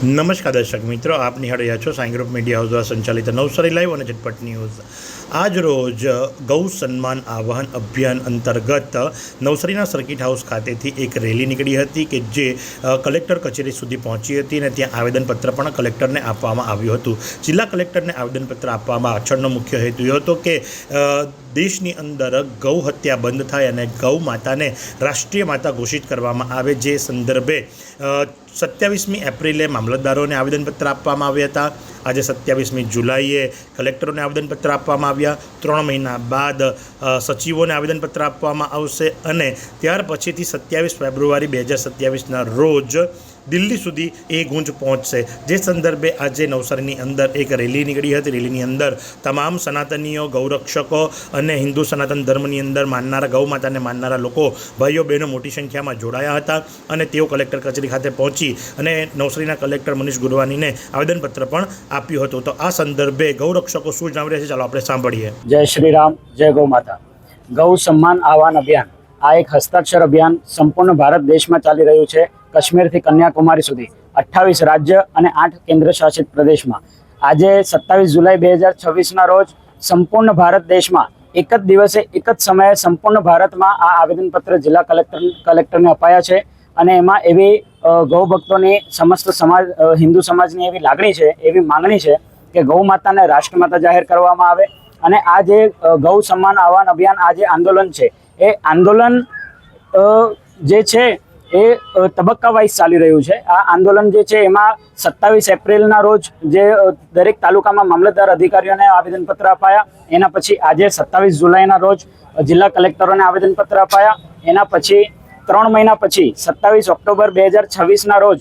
નમસ્કાર દર્શક મિત્રો, આપ નિહાળી રહ્યા છો સાઈ ગ્રુપ મીડિયા હાઉસ દ્વારા સંચાલિત નવસારી લાઈવ અને ઝટપટ ન્યૂઝ। આજ રોજ ગૌ સન્માન આવાહન અભિયાન અંતર્ગત નવસારીના સર્કિટ હાઉસ ખાતેથી એક રેલી નીકળી હતી કે જે કલેક્ટર કચેરી સુધી પહોંચી હતી અને ત્યાં આવેદનપત્ર પણ કલેક્ટરને આપવામાં આવ્યું હતું। જિલ્લા કલેક્ટરને આવેદનપત્ર આપવામાં પાછળનો મુખ્ય હેતુ એ હતો કે દેશની અંદર ગૌ હત્યા બંધ થાય અને ગૌ માતાને રાષ્ટ્રીય માતા ઘોષિત કરવામાં આવે। જે સંદર્ભે 27મી એપ્રિલે મામલતદારોને આવેદનપત્ર આપવામાં આવ્યા હતા। આજે 27મી જુલાઈએ કલેક્ટરોને આવેદનપત્ર આપવામાં આવ્યા। 3 મહિના બાદ સચિવોને આવેદનપત્ર આપવામાં આવશે અને ત્યાર પછીથી 27 ફેબ્રુઆરી 2027ના રોજ દિલ્હી સુધી એ ગુંજ પહોંચશે। જે સંદર્ભે આજે નવસારીની અંદર એક રેલી નીકળી હતી। રેલીની અંદર તમામ સનાતનીઓ, ગૌરક્ષકો અને હિન્દુ સનાતન ધર્મની અંદર માનનારા ગૌ માતાને માનનારા લોકો, ભાઈઓ બહેનો મોટી સંખ્યામાં જોડાયા હતા અને તેઓ કલેક્ટર કચેરી ખાતે પહોંચી અને નવસારીના કલેક્ટર મનીષ ગુરવાનીને આવેદનપત્ર પણ આપ્યું હતું। તો આ સંદર્ભે ગૌરક્ષકો શું જણાવી રહ્યા છે, ચાલો આપણે સાંભળીએ। જય શ્રી રામ, જય ગૌ માતા। ગૌ સન્માન આહવાન અભિયાન આ એક હસ્તાક્ષર અભિયાન સંપૂર્ણ ભારત દેશમાં ચાલી રહ્યું છે। કાશ્મીરથી કન્યાકુમારી સુધી 28 રાજ્ય અને 8 કેન્દ્ર શાસિત પ્રદેશમાં આજે 27 જુલાઈ 2026ના રોજ સંપૂર્ણ ભારત દેશમાં એક જ દિવસે એક જ સમયે સંપૂર્ણ ભારતમાં આ આવેદનપત્ર જિલ્લા કલેક્ટરને અપાયા છે અને એમાં એવી ગૌ ભક્તોની સમસ્ત સમાજ, હિન્દુ સમાજની એવી લાગણી છે, એવી માંગણી છે કે ગૌ માતાને રાષ્ટ્રમાતા જાહેર કરવામાં આવે અને આ જે ગૌ સન્માન આહવાન અભિયાન આ જે આંદોલન છે એ આંદોલન જે છે એ તબક્કા વાઇઝ ચાલી રહ્યું છે। આ આંદોલન જે છે એમાં 27 એપ્રિલના રોજ જે દરેક તાલુકામાં મામલતદાર અધિકારીઓને આવેદનપત્ર અપાયા, એના પછી આજે 27 જુલાઈના રોજ જિલ્લા કલેક્ટરોને આવેદનપત્ર અપાયા, એના પછી 3 મહિના પછી 27 ઓક્ટોબર 2026ના રોજ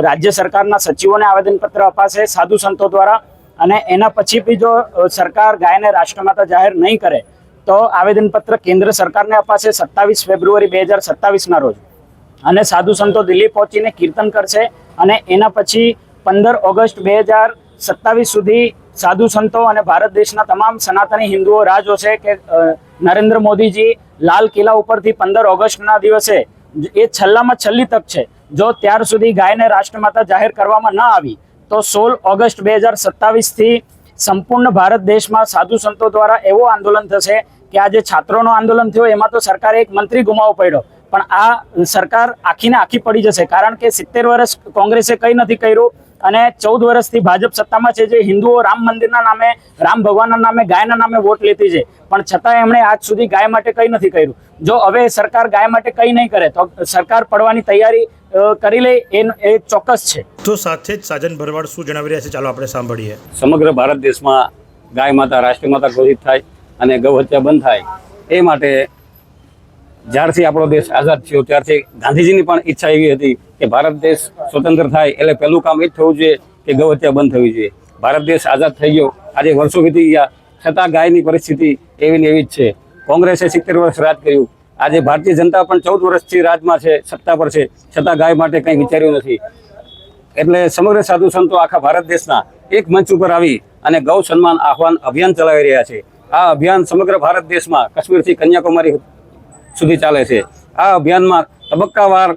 રાજ્ય સરકારના સચિવોને આવેદનપત્ર અપાશે સાધુ સંતો દ્વારા અને એના પછી બી જો સરકાર ગાયને રાષ્ટ્રમાતા જાહેર નહીં કરે તો આવેદનપત્ર કેન્દ્ર સરકારને અપાશે 27 ફેબ્રુઆરી 2027ના રોજ અને સાધુ સંતો દિલ્હી પહોંચીને કીર્તન કરશે અને એના પછી 15 ઓગસ્ટ 2027 સુધી સાધુ સંતો અને ભારત દેશના તમામ સનાતની હિન્દુઓ રાહ જોશે કે નરેન્દ્ર મોદીજી લાલ કિલ્લા ઉપરથી 15 ઓગસ્ટના દિવસે એ છેલ્લામાં છેલ્લી તક છે, જો ત્યાર સુધી ગાયને રાષ્ટ્રમાતા જાહેર કરવામાં ન આવી તો 16 ઓગસ્ટ 2027થી સંપૂર્ણ ભારત દેશમાં સાધુ સંતો દ્વારા એવો આંદોલન થશે કે આ જે છાત્રોનો આંદોલન થયો એમાં તો સરકારે એક મંત્રી ગુમાવવો પડ્યો, પણ આ સરકાર આખીને આખી પડી જશે કારણ કે 70 વર્ષ કોંગ્રેસે કંઈ નથી કર્યું અને 14 વર્ષથી ભાજપ સત્તામાં છે। જે હિન્દુઓ રામ મંદિરના નામે, રામ ભગવાનના નામે, ગાયના નામે વોટ લેતી છે, પણ છતાં એમણે આજ સુધી ગાય માટે કંઈ નથી કર્યું। જો હવે સરકાર ગાય માટે કંઈ નહીં કરે તો સરકાર પડવાની તૈયારી કરી લે એ ચોક્કસ છે। તો સાથે જ સાજન ભરવાડ શું જણાવી રહ્યા છે, ચાલો આપણે સાંભળીએ। સમગ્ર ભારત દેશમાં ગાય માતા રાષ્ટ્રીય માતા ઘોષિત થાય અને ગૌ હત્યા બંધ થાય એ માટે જ્યારથી આપણો દેશ આઝાદ થયો ત્યારથી ગાંધીજીની પણ ઈચ્છા એવી હતી કે ભારત દેશ સ્વતંત્ર થાય એટલે પહેલું કામ એ જ થવું જોઈએ કે ગૌ હત્યા બંધ થવી જોઈએ। ભારત દેશ આઝાદ થઈ ગયો, આજે વર્ષો વીતી ગયા છતાં ગાયની પરિસ્થિતિ એવી ને એવી જ છે। કોંગ્રેસે 70 વર્ષ રાજ કર્યું, આજે ભારતીય જનતા પણ 14 વર્ષથી રાજમાં છે, સત્તા પર છે, છતાં ગાય માટે કંઈ વિચાર્યું નથી। એટલે સમગ્ર સાધુ સંતો આખા ભારત દેશના એક મંચ ઉપર આવી અને ગૌ સન્માન આહવાન અભિયાન ચલાવી રહ્યા છે। આ અભિયાન સમગ્ર ભારત દેશમાં કાશ્મીરથી કન્યાકુમારી સુધી ચાલે છે। આ અભિયાનમાં તબક્કાવાર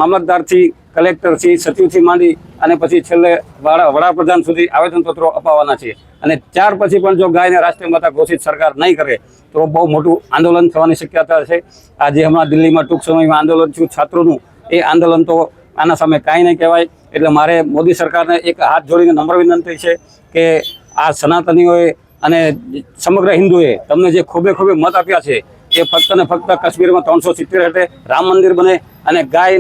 મામલતદારથી, કલેક્ટરથી, સચિવથી માંડી અને પછી છેલ્લે વડાપ્રધાન સુધી આવેદનપત્રો અપાવવાના છે અને ત્યાર પછી પણ જો ગાયને રાષ્ટ્રીય માતા ઘોષિત સરકાર નહીં કરે તો બહુ મોટું આંદોલન થવાની શક્યતા છે। આજે હમણાં દિલ્હીમાં ટૂંક સમયમાં આંદોલન થયું છાત્રોનું, એ આંદોલન તો આના સામે કાંઈ નહીં કહેવાય। એટલે મારે મોદી સરકારને એક હાથ જોડીને નમ્ર વિનંતી છે કે આ સનાતનીઓએ અને સમગ્ર હિન્દુએ તમને જે ખોબે ખોબે મત આપ્યા છે એ ફક્ત ને ફક્ત કાશ્મીરમાં 370 હેઠે રામ મંદિર બને અને ગાય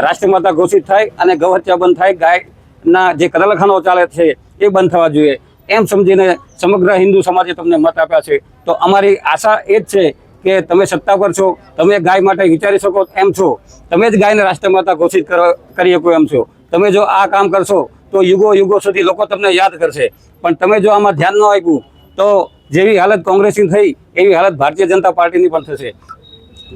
રાષ્ટ્રીય માતા ઘોષિત થાય અને ગૌ હત્યા બંધ થાય, ગાયના જે કતલખાનાઓ ચાલે છે એ બંધ થવા જોઈએ એમ સમજીને સમગ્ર હિન્દુ સમાજે તમને મત આપ્યા છે। તો અમારી આશા એ જ છે કે તમે સત્તા પર છો, તમે ગાય માટે વિચારી શકો એમ છો, તમે જ ગાયને રાષ્ટ્રીય માતા ઘોષિત કરી શકો એમ છો। તમે જો આ કામ કરશો તો યુગો યુગો સુધી લોકો તમને યાદ કરશે, પણ તમે જો આમાં ધ્યાન ન આપ્યું તો જેવી હાલત કોંગ્રેસની થઈ એવી હાલત ભારતીય જનતા પાર્ટીની પણ થશે।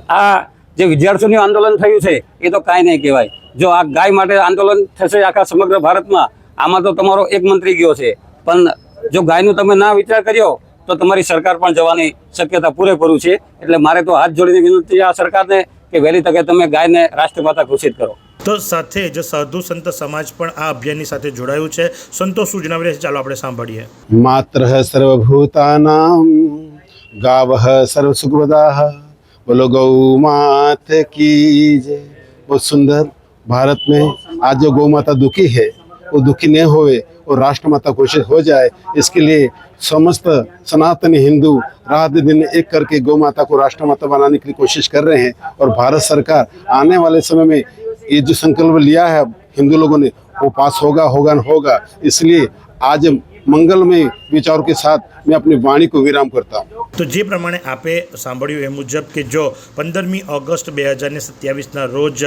આ જે વિદ્યાર્થીઓનું આંદોલન થયું છે એ તો કાંઈ નહીં કહેવાય। જો આ ગાય માટે આંદોલન થશે આખા સમગ્ર ભારતમાં, આમાં તો તમારો એક મંત્રી ગયો છે, પણ જો ગાયનું તમે ના વિચાર કર્યો તો તમારી સરકાર પણ જવાની શક્યતા પૂરેપૂરું છે। એટલે મારે તો હાથ જોડીને વિનંતી આ સરકારને કે વહેલી તકે તમે ગાયને રાષ્ટ્રમાતા ઘોષિત કરો। તો સાથે જ સાધુ સંત સમાજ પણ આ અભિયાનની સાથે જોડાયું છે. સંતો શું જણાવી રહ્યા છે ચાલો આપણે સાંભળીએ. मात्र सर्वभूतानां गावः सर्वसुखप्रदाः बोलो गौ मात की जय. बहुत सुंदर. भारत में आज जो गौ माता दुखी है वो दुखी नहीं होए और राष्ट्र माता घोषित हो जाए, इसके लिए समस्त सनातनी हिंदू रात दिन एक करके गौ माता को राष्ट्र माता बनाने की कोशिश कर रहे हैं. और भारत सरकार आने वाले समय में ये जो संकल्प लिया है हिंदू लोगों ने वो पास होगा होगा न होगा. इसलिए आज मंगलमय विचारों के साथ मैं अपनी वाणी को विराम करता हूँ. તો જે પ્રમાણે આપે સાંભળ્યું એ મુજબ કે જો 15મી ઓગસ્ટ 2027ના રોજ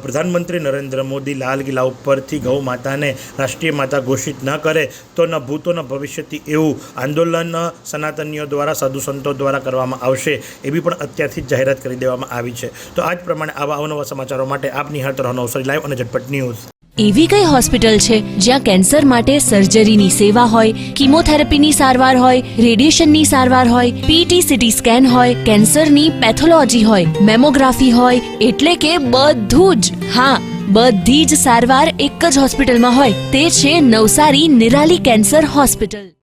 પ્રધાનમંત્રી નરેન્દ્ર મોદી લાલ કિલ્લા ઉપરથી ગૌ માતાને રાષ્ટ્રીય માતા ઘોષિત ન કરે તો ન ભૂતો ન ભવિષ્યથી એવું આંદોલન સનાતનીઓ દ્વારા સાધુ સંતો દ્વારા કરવામાં આવશે એવી પણ અત્યારથી જ જાહેરાત કરી દેવામાં આવી છે. તો આ જ પ્રમાણે આવા અવનવા સમાચારો માટે આપ નિહાળતા રહો નવસારી લાઈવ અને ઝટપટ ન્યૂઝ. એવી કઈ હોસ્પિટલ છે જ્યાં કેન્સર માટે સર્જરીની સેવા હોય, કીમોથેરાપીની સારવાર હોય, રેડિયેશનની સારવાર હોય, પીટી સીટી સ્કેન હોય, કેન્સરની પેથોલોજી હોય, મેમોગ્રાફી હોય, એટલે કે બધું જ. હા, બધી જ સારવાર એક જ હોસ્પિટલમાં હોય. તે છે નવસારી નિરાલી કેન્સર હોસ્પિટલ.